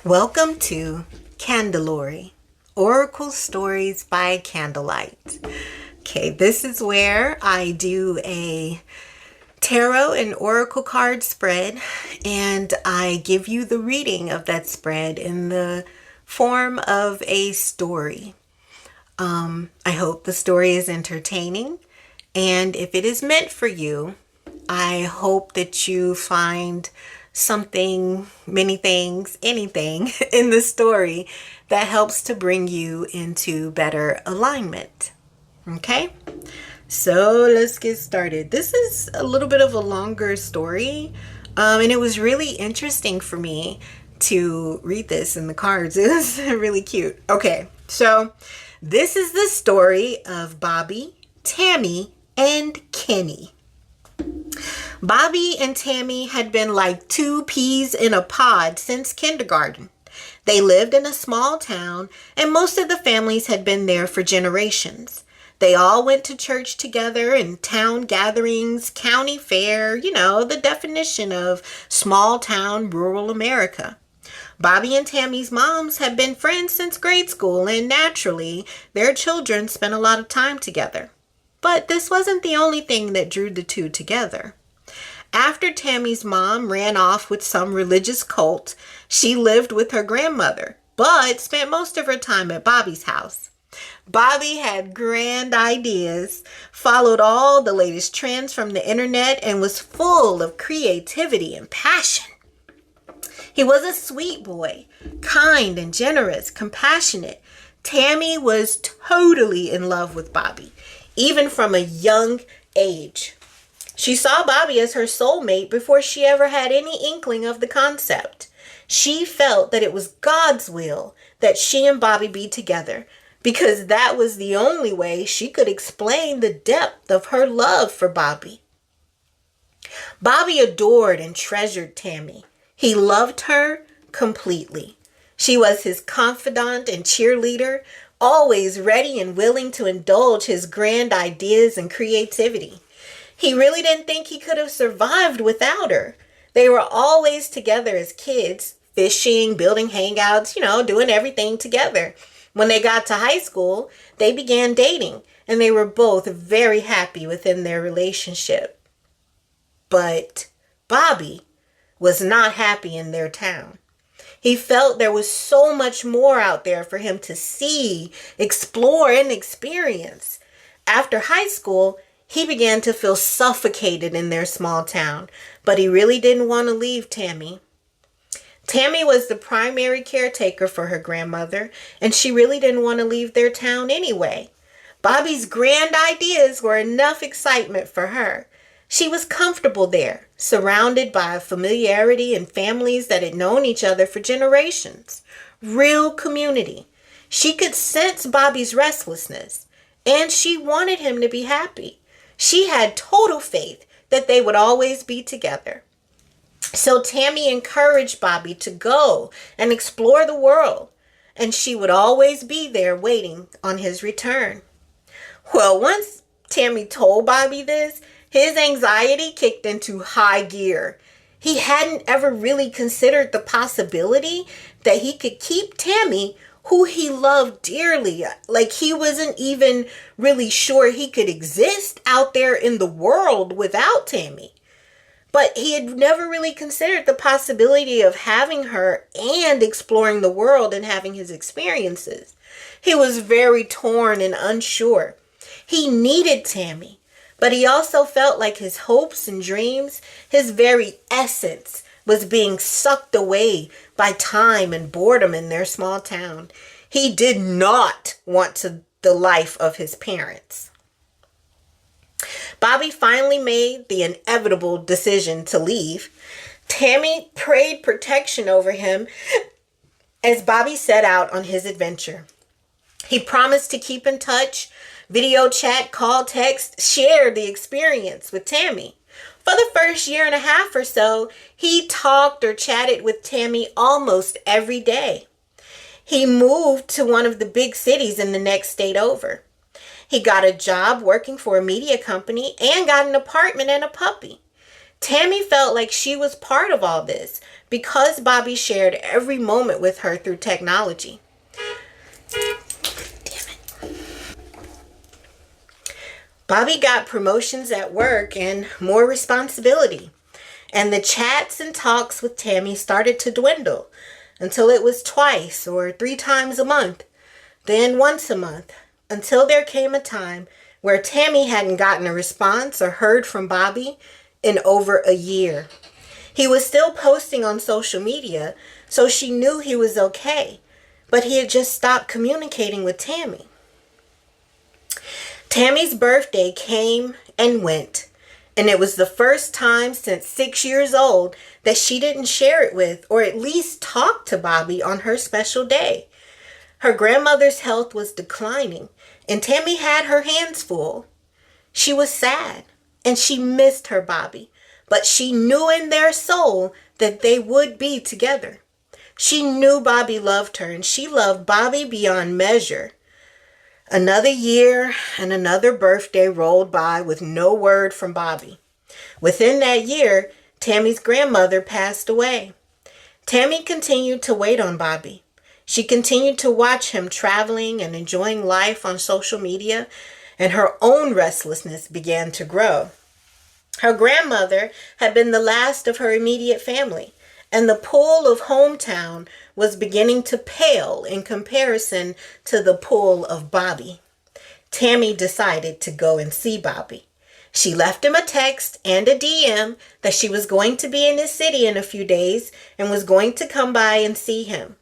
Welcome to Candleory, Oracle Stories by Candlelight. Okay, this is where I do a tarot and oracle card spread, and I give you the reading of that spread in the form of a story. I hope the story is entertaining, and if it is meant for you, I hope that you find something, many things, anything in the story that helps to bring you into better alignment. Okay, so let's get started. This is a little bit of a longer story, and it was really interesting for me to read this in the cards. It was really cute. Okay, so this is the story of Bobby, Tammy, and Kenny. Bobby and Tammy had been like two peas in a pod since kindergarten. They lived in a small town, and most of the families had been there for generations. They all went to church together and town gatherings, county fair, the definition of small town rural America. Bobby and Tammy's moms had been friends since grade school, and naturally, their children spent a lot of time together. But this wasn't the only thing that drew the two together. After Tammy's mom ran off with some religious cult, she lived with her grandmother, but spent most of her time at Bobby's house. Bobby had grand ideas, followed all the latest trends from the internet, and was full of creativity and passion. He was a sweet boy, kind and generous, compassionate. Tammy was totally in love with Bobby, even from a young age. She saw Bobby as her soulmate before she ever had any inkling of the concept. She felt that it was God's will that she and Bobby be together, because that was the only way she could explain the depth of her love for Bobby. Bobby adored and treasured Tammy. He loved her completely. She was his confidant and cheerleader, always ready and willing to indulge his grand ideas and creativity. He really didn't think he could have survived without her. They were always together as kids, fishing, building hangouts, doing everything together. When they got to high school, they began dating, and they were both very happy within their relationship. But Bobby was not happy in their town. He felt there was so much more out there for him to see, explore, and experience. After high school, he began to feel suffocated in their small town, but he really didn't want to leave Tammy. Tammy was the primary caretaker for her grandmother, and she really didn't want to leave their town anyway. Bobby's grand ideas were enough excitement for her. She was comfortable there, surrounded by familiarity and families that had known each other for generations. Real community. She could sense Bobby's restlessness, and she wanted him to be happy. She had total faith that they would always be together. So Tammy encouraged Bobby to go and explore the world, and she would always be there waiting on his return. Well, once Tammy told Bobby this, his anxiety kicked into high gear. He hadn't ever really considered the possibility that he could keep Tammy, who he loved dearly. Like, he wasn't even really sure he could exist out there in the world without Tammy. But he had never really considered the possibility of having her and exploring the world and having his experiences. He was very torn and unsure. He needed Tammy, but he also felt like his hopes and dreams, his very essence, was being sucked away by time and boredom in their small town. He did not want the life of his parents. Bobby finally made the inevitable decision to leave. Tammy prayed protection over him as Bobby set out on his adventure. He promised to keep in touch, video chat, call, text, share the experience with Tammy. For the first year and a half or so, he talked or chatted with Tammy almost every day. He moved to one of the big cities in the next state over. He got a job working for a media company and got an apartment and a puppy. Tammy felt like she was part of all this because Bobby shared every moment with her through technology. Bobby got promotions at work and more responsibility. And the chats and talks with Tammy started to dwindle until it was twice or 3 times a month, then once a month, until there came a time where Tammy hadn't gotten a response or heard from Bobby in over a year. He was still posting on social media, so she knew he was okay, but he had just stopped communicating with Tammy. Tammy's birthday came and went, and it was the first time since 6 years old that she didn't share it with or at least talk to Bobby on her special day. Her grandmother's health was declining, and Tammy had her hands full. She was sad, and she missed her Bobby, but she knew in their soul that they would be together. She knew Bobby loved her, and she loved Bobby beyond measure. Another year and another birthday rolled by with no word from Bobby. Within that year, Tammy's grandmother passed away. Tammy continued to wait on Bobby. She continued to watch him traveling and enjoying life on social media, and her own restlessness began to grow. Her grandmother had been the last of her immediate family, and the pool of hometown was beginning to pale in comparison to the pool of Bobby. Tammy decided to go and see Bobby. She left him a text and a DM that she was going to be in his city in a few days and was going to come by and see him.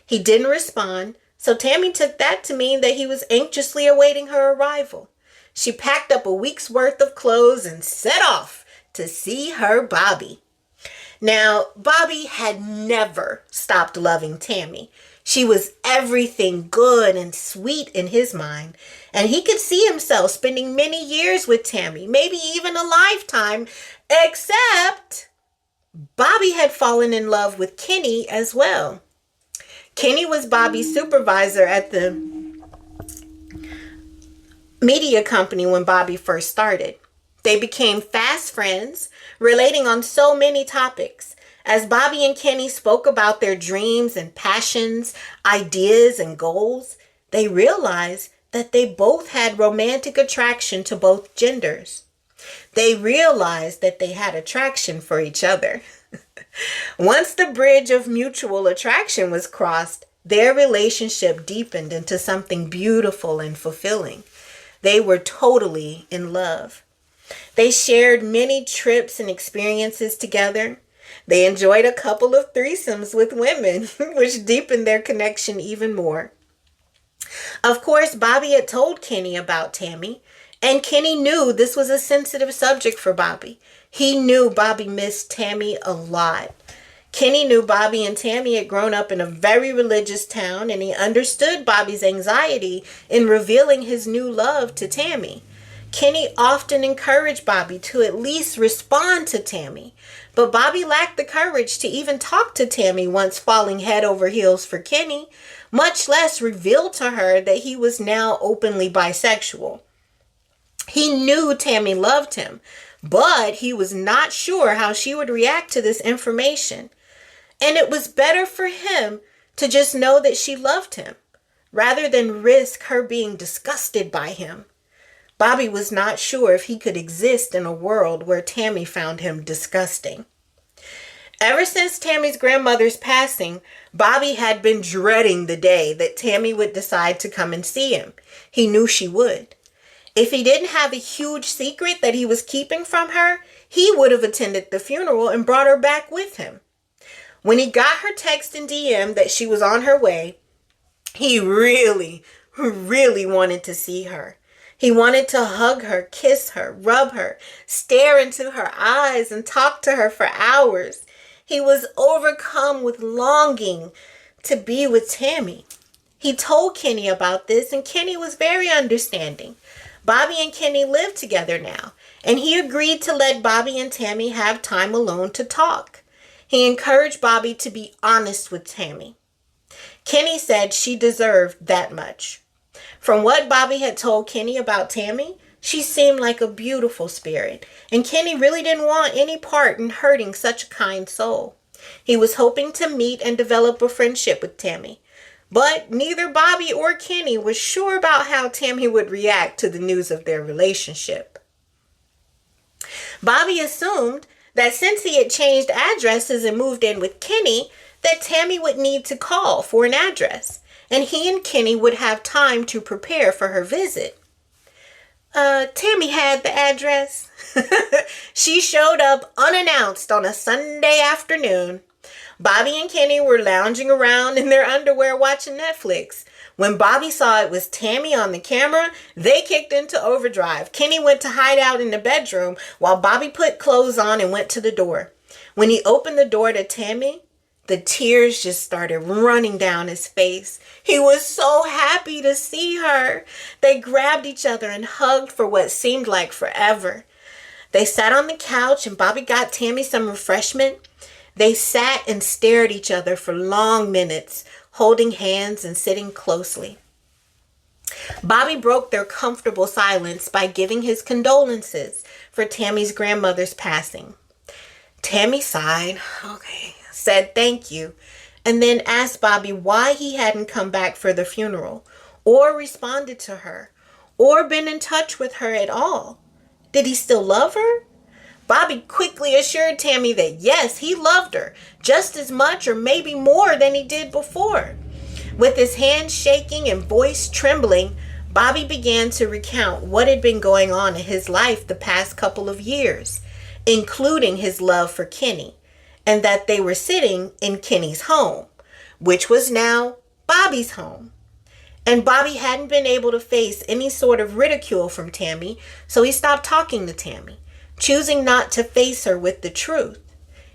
He didn't respond, so Tammy took that to mean that he was anxiously awaiting her arrival. She packed up a week's worth of clothes and set off to see her Bobby. Now, Bobby had never stopped loving Tammy. She was everything good and sweet in his mind, and he could see himself spending many years with Tammy, maybe even a lifetime, except Bobby had fallen in love with Kenny as well. Kenny was Bobby's supervisor at the media company when Bobby first started. They became fast friends, relating on so many topics. As Bobby and Kenny spoke about their dreams and passions, ideas and goals, they realized that they both had romantic attraction to both genders. They realized that they had attraction for each other. Once the bridge of mutual attraction was crossed, their relationship deepened into something beautiful and fulfilling. They were totally in love. They shared many trips and experiences together. They enjoyed a couple of threesomes with women, which deepened their connection even more. Of course, Bobby had told Kenny about Tammy, and Kenny knew this was a sensitive subject for Bobby. He knew Bobby missed Tammy a lot. Kenny knew Bobby and Tammy had grown up in a very religious town, and he understood Bobby's anxiety in revealing his new love to Tammy. Kenny often encouraged Bobby to at least respond to Tammy, but Bobby lacked the courage to even talk to Tammy once falling head over heels for Kenny, much less reveal to her that he was now openly bisexual. He knew Tammy loved him, but he was not sure how she would react to this information. And it was better for him to just know that she loved him, rather than risk her being disgusted by him. Bobby was not sure if he could exist in a world where Tammy found him disgusting. Ever since Tammy's grandmother's passing, Bobby had been dreading the day that Tammy would decide to come and see him. He knew she would. If he didn't have a huge secret that he was keeping from her, he would have attended the funeral and brought her back with him. When he got her text and DM that she was on her way, he really wanted to see her. He wanted to hug her, kiss her, rub her, stare into her eyes, and talk to her for hours. He was overcome with longing to be with Tammy. He told Kenny about this, and Kenny was very understanding. Bobby and Kenny live together now, and he agreed to let Bobby and Tammy have time alone to talk. He encouraged Bobby to be honest with Tammy. Kenny said she deserved that much. From what Bobby had told Kenny about Tammy, She seemed like a beautiful spirit, and Kenny really didn't want any part in hurting such a kind soul. He was hoping to meet and develop a friendship with Tammy, but neither Bobby or Kenny was sure about how Tammy would react to the news of their relationship. Bobby assumed that since he had changed addresses and moved in with Kenny, that Tammy would need to call for an address, and he and Kenny would have time to prepare for her visit. Tammy had the address. She showed up unannounced on a Sunday afternoon. Bobby and Kenny were lounging around in their underwear watching Netflix. When Bobby saw it was Tammy on the camera, they kicked into overdrive. Kenny went to hide out in the bedroom while Bobby put clothes on and went to the door. When he opened the door to Tammy, the tears just started running down his face. He was so happy to see her. They grabbed each other and hugged for what seemed like forever. They sat on the couch and Bobby got Tammy some refreshment. They sat and stared at each other for long minutes, holding hands and sitting closely. Bobby broke their comfortable silence by giving his condolences for Tammy's grandmother's passing. Tammy sighed, said thank you, and then asked Bobby why he hadn't come back for the funeral, or responded to her, or been in touch with her at all. Did he still love her? Bobby quickly assured Tammy that yes, he loved her, just as much or maybe more than he did before. With his hands shaking and voice trembling, Bobby began to recount what had been going on in his life the past couple of years, including his love for Kenny, and that they were sitting in Kenny's home, which was now Bobby's home. And Bobby hadn't been able to face any sort of ridicule from Tammy, so he stopped talking to Tammy, choosing not to face her with the truth.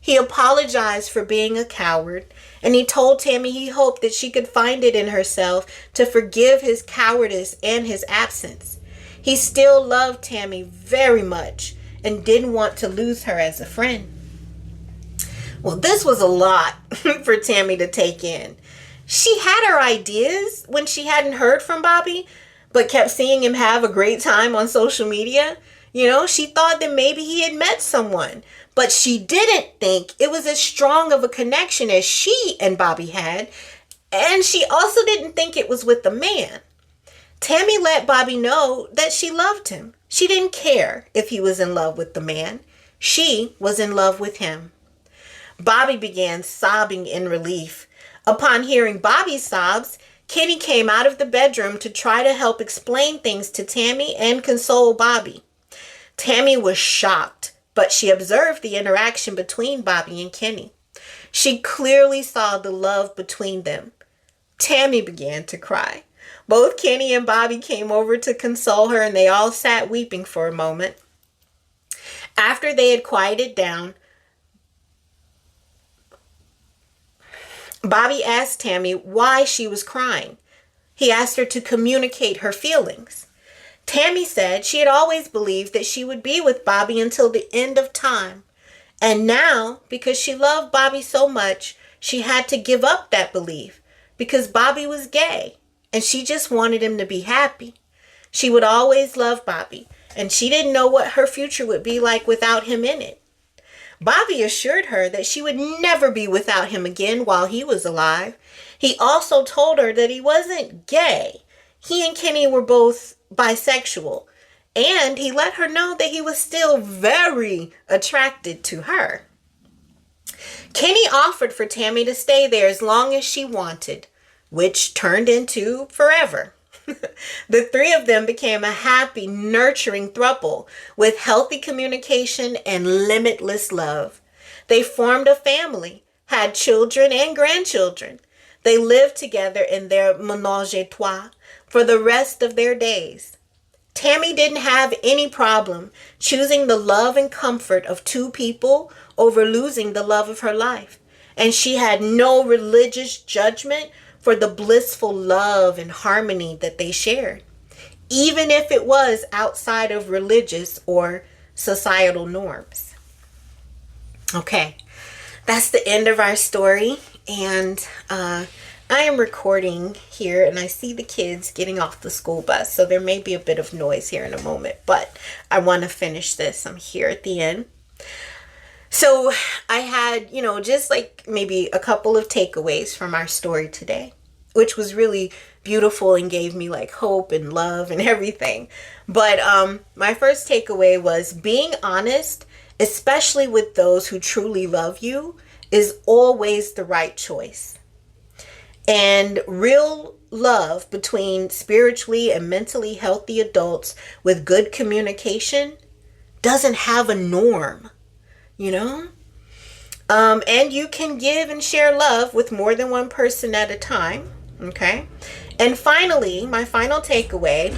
He apologized for being a coward, and he told Tammy he hoped that she could find it in herself to forgive his cowardice and his absence. He still loved Tammy very much and didn't want to lose her as a friend. Well, this was a lot for Tammy to take in. She had her ideas when she hadn't heard from Bobby, but kept seeing him have a great time on social media. She thought that maybe he had met someone, but she didn't think it was as strong of a connection as she and Bobby had, and she also didn't think it was with the man. Tammy let Bobby know that she loved him. She didn't care if he was in love with the man. She was in love with him. Bobby began sobbing in relief. Upon hearing Bobby's sobs, Kenny came out of the bedroom to try to help explain things to Tammy and console Bobby. Tammy was shocked, but she observed the interaction between Bobby and Kenny. She clearly saw the love between them. Tammy began to cry. Both Kenny and Bobby came over to console her, and they all sat weeping for a moment. After they had quieted down, Bobby asked Tammy why she was crying. He asked her to communicate her feelings. Tammy said she had always believed that she would be with Bobby until the end of time. And now, because she loved Bobby so much, she had to give up that belief because Bobby was gay and she just wanted him to be happy. She would always love Bobby, and she didn't know what her future would be like without him in it. Bobby assured her that she would never be without him again while he was alive. He also told her that he wasn't gay. He and Kenny were both bisexual, and he let her know that he was still very attracted to her. Kenny offered for Tammy to stay there as long as she wanted, which turned into forever. The three of them became a happy, nurturing throuple with healthy communication and limitless love. They formed a family, had children and grandchildren. They lived together in their ménage à trois for the rest of their days. Tammy didn't have any problem choosing the love and comfort of two people over losing the love of her life. And she had no religious judgment for the blissful love and harmony that they shared, even if it was outside of religious or societal norms. Okay, that's the end of our story. And I am recording here and I see the kids getting off the school bus, so there may be a bit of noise here in a moment, but I want to finish this. I'm here at the end. So I had, just like maybe a couple of takeaways from our story today, which was really beautiful and gave me like hope and love and everything. But my first takeaway was being honest, especially with those who truly love you, is always the right choice. And real love between spiritually and mentally healthy adults with good communication doesn't have a norm, and you can give and share love with more than one person at a time. Okay. And finally, my final takeaway,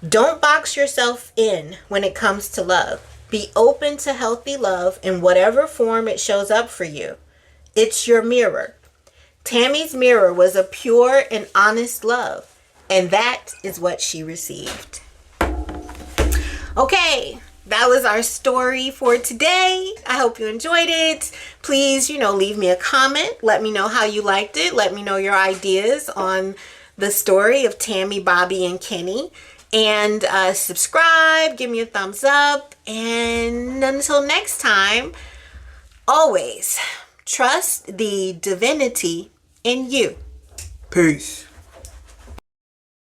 don't box yourself in when it comes to love. Be open to healthy love in whatever form it shows up for you. It's your mirror. Tammy's mirror was a pure and honest love, and that is what she received. Okay, that was our story for today. I hope you enjoyed it. Please, leave me a comment. Let me know how you liked it. Let me know your ideas on the story of Tammy, Bobby, and Kenny. And subscribe, give me a thumbs up. And until next time, always trust the divinity in you. Peace.